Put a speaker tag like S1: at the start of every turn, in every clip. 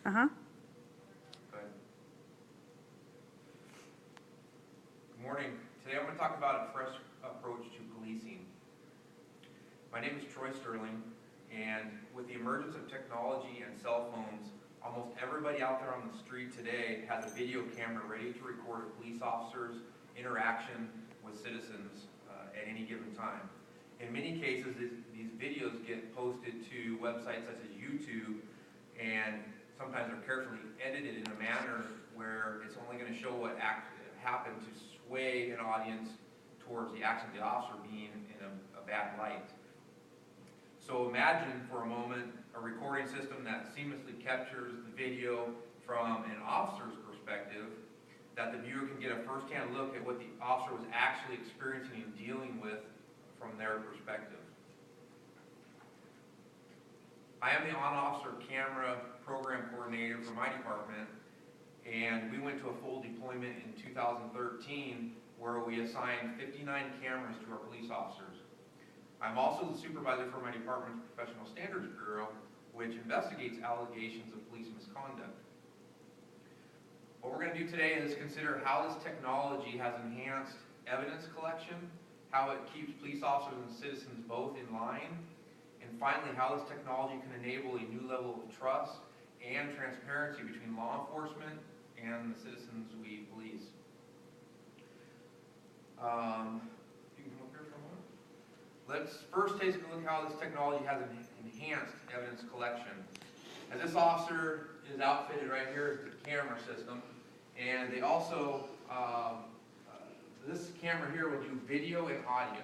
S1: Uh-huh.
S2: Good. Good morning. Today I'm going to talk about a fresh approach to policing. My name is Troy Sterling, and with the emergence of technology and cell phones, almost everybody out there on the street today has a video camera ready to record a police officer's interaction with citizens at any given time. In many cases, these videos get posted to websites such as YouTube, and sometimes they're carefully edited in a manner where it's only going to show what happened to sway an audience towards the action of the officer being in a bad light. So imagine for a moment a recording system that seamlessly captures the video from an officer's perspective, that the viewer can get a first-hand look at what the officer was actually experiencing and dealing with from their perspective. I am the on-officer camera program coordinator for my department, and we went to a full deployment in 2013 where we assigned 59 cameras to our police officers. I'm also the supervisor for my department's Professional Standards Bureau, which investigates allegations of police misconduct. What we're going to do today is consider how this technology has enhanced evidence collection, how it keeps police officers and citizens both in line, and finally how this technology can enable a new level of trust and transparency between law enforcement and the citizens we police. You can come up here for a moment. Let's first take a look at how this technology has enhanced evidence collection. As this officer is outfitted right here is the camera system, and they also, this camera here will do video and audio.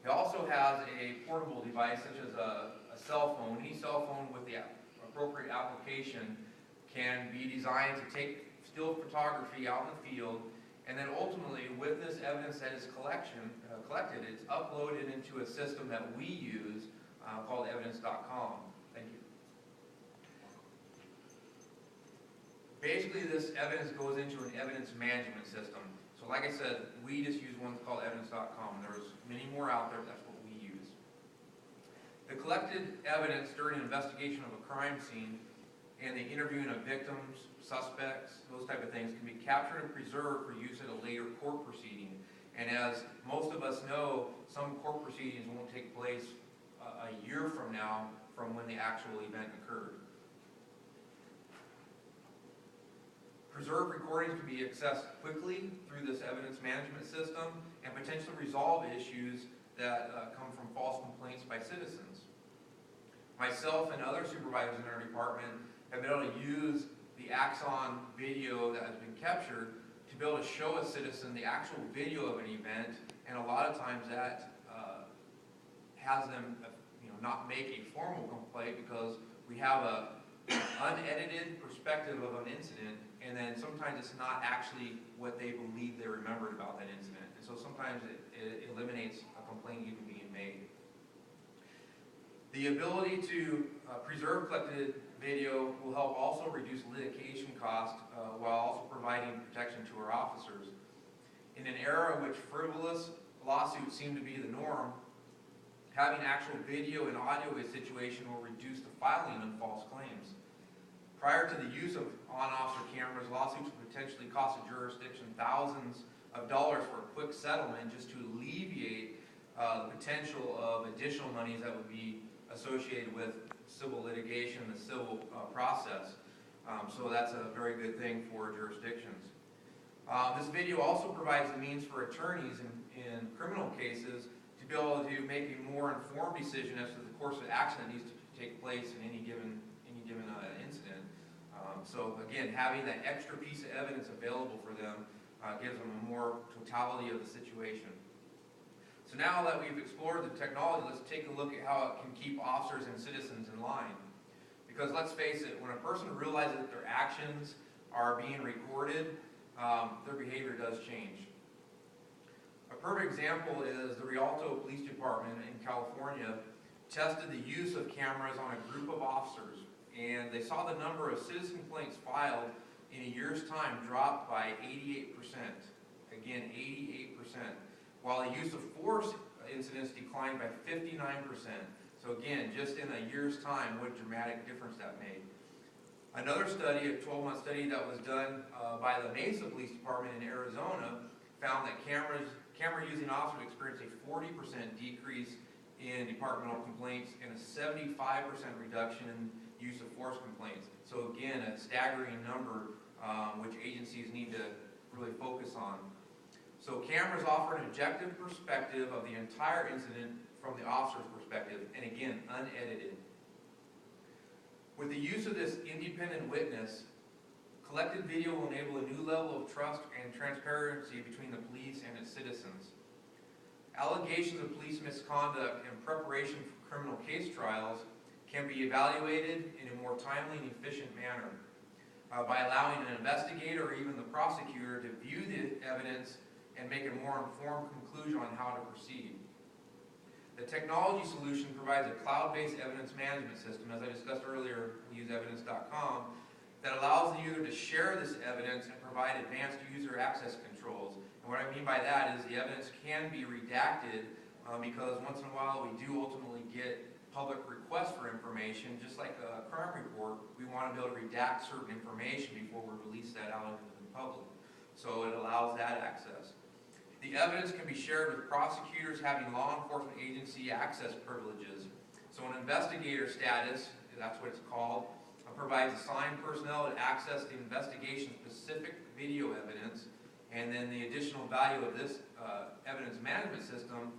S2: It also has a portable device such as a cell phone. Any cell phone with the appropriate application can be designed to take still photography out in the field, and then ultimately with this evidence that is collected, it's uploaded into a system that we use called evidence.com. Thank you. Basically, this evidence goes into an evidence management system. So like I said, we just use one called evidence.com. There's many more out there, but that's what we use. The collected evidence during an investigation of a crime scene and the interviewing of victims, suspects, those type of things can be captured and preserved for use at a later court proceeding. And as most of us know, some court proceedings won't take place a year from now from when the actual event occurred. Preserved recordings can be accessed quickly through this evidence management system and potentially resolve issues that come from false complaints by citizens. Myself and other supervisors in our department have been able to use the Axon video that has been captured to be able to show a citizen the actual video of an event, and a lot of times that has them not make a formal complaint because we have an unedited perspective of an incident, and then sometimes it's not actually what they believe they remembered about that incident. And so sometimes it eliminates a complaint even being made. The ability to preserve collected video will help also reduce litigation costs while also providing protection to our officers. In an era in which frivolous lawsuits seem to be the norm, having actual video and audio in a situation will reduce the filing of false claims. Prior to the use of on-officer cameras, lawsuits would potentially cost a jurisdiction thousands of dollars for a quick settlement just to alleviate the potential of additional monies that would be associated with civil litigation, the civil process. So that's a very good thing for jurisdictions. This video also provides the means for attorneys in criminal cases to be able to make a more informed decision as to the course of action that needs to take place in any given incident. So again, having that extra piece of evidence available for them gives them a more totality of the situation. So now that we've explored the technology, let's take a look at how it can keep officers and citizens in line. Because let's face it, when a person realizes that their actions are being recorded, their behavior does change. A perfect example is the Rialto Police Department in California tested the use of cameras on a group of officers, and they saw the number of citizen complaints filed in a year's time dropped by 88%. Again, 88%. While the use of force incidents declined by 59%. So again, just in a year's time, what a dramatic difference that made. Another study, a 12-month study that was done by the Mesa Police Department in Arizona, found that camera-using officers experienced a 40% decrease in departmental complaints and a 75% reduction in use of force complaints. So again, a staggering number which agencies need to really focus on. So cameras offer an objective perspective of the entire incident from the officer's perspective, and again, unedited. With the use of this independent witness, collected video will enable a new level of trust and transparency between the police and its citizens. Allegations of police misconduct in preparation for criminal case trials can be evaluated in a more timely and efficient manner by allowing an investigator or even the prosecutor to view the evidence and make a more informed conclusion on how to proceed. The technology solution provides a cloud-based evidence management system. As I discussed earlier, we use evidence.com, that allows the user to share this evidence and provide advanced user access controls. And what I mean by that is the evidence can be redacted because once in a while we do ultimately get public requests for information. Just like a crime report, we want to be able to redact certain information before we release that out into the public. So it allows that access. The evidence can be shared with prosecutors having law enforcement agency access privileges. So an investigator status, that's what it's called, provides assigned personnel to access the investigation-specific video evidence, and then the additional value of this evidence management system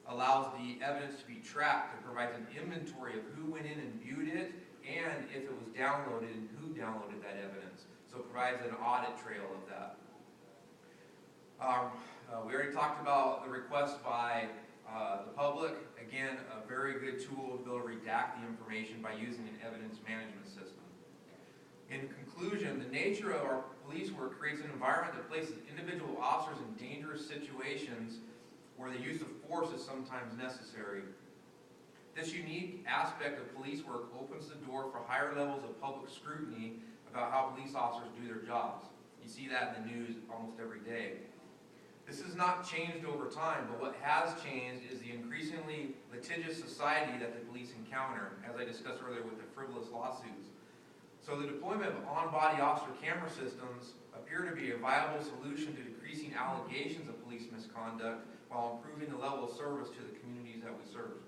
S2: allows the evidence to be tracked and provides an inventory of who went in and viewed it, and if it was downloaded and who downloaded that evidence. So it provides an audit trail of that. We already talked about the request by the public. Again, a very good tool to be able to redact the information by using an evidence management system. In conclusion, the nature of our police work creates an environment that places individual officers in dangerous situations where the use of force is sometimes necessary. This unique aspect of police work opens the door for higher levels of public scrutiny about how police officers do their jobs. You see that in the news almost every day. This has not changed over time, but what has changed is the increasingly litigious society that the police encounter, as I discussed earlier with the frivolous lawsuits. So the deployment of on-body officer camera systems appear to be a viable solution to decreasing allegations of police misconduct while improving the level of service to the communities that we serve.